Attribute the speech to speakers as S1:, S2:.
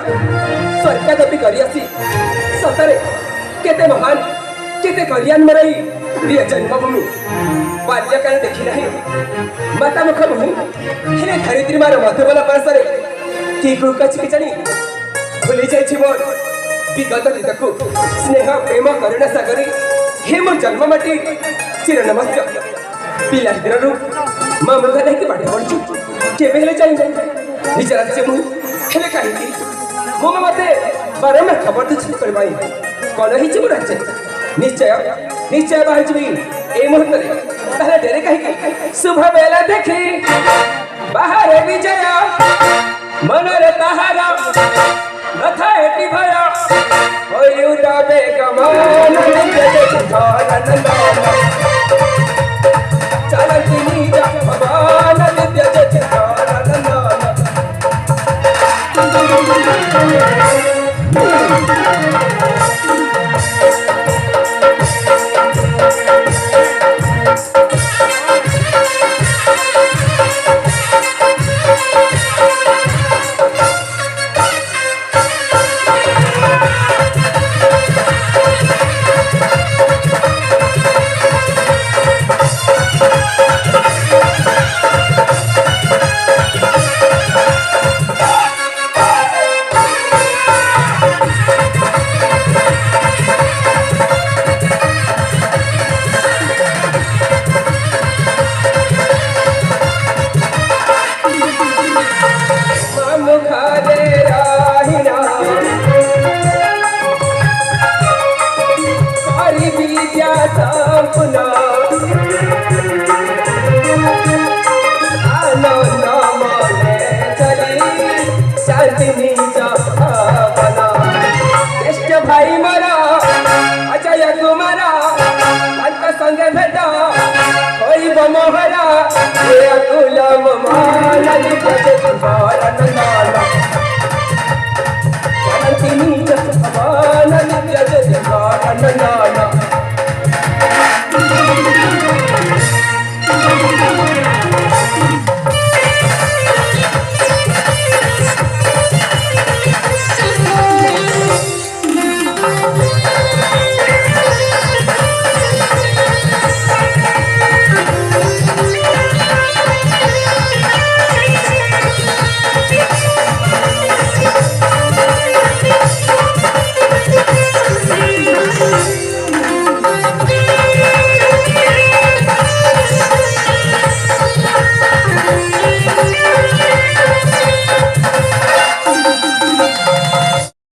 S1: स्वर्ग दबी करी आसी सतरे केते महान केते कल्याण मरई प्रिय जन्मभूमि बाल्यकाल देखी नहीं माता मुख भूमि हेले धरित्री मार मधुबन परसरे की गुरुकछि कि जानी भूली जाइछि मोर विगत दिदकु स्नेह प्रेम करुणा सागरी हे मोर जन्म माटी चिर नमस्कार पिला दिनरु मां मृगा नहीं बाटे पड़छु केबे हेले जाई निज राज्य मु हेले काहि मो मते बारम खबर दछि करबाई कोन हिछि मो राज्य निश्चय निश्चय बाहिछि ए मुहूर्त रे ताले डेरे काहि शुभ बेला देखी बाहर विजय मनरे ताहारा नथा एटी भय होयु रबे गमान चलती नीजा भगवान विद्या भाई मरा अजय कुमारा संगे भेटा होई बमोहरा अकुल मान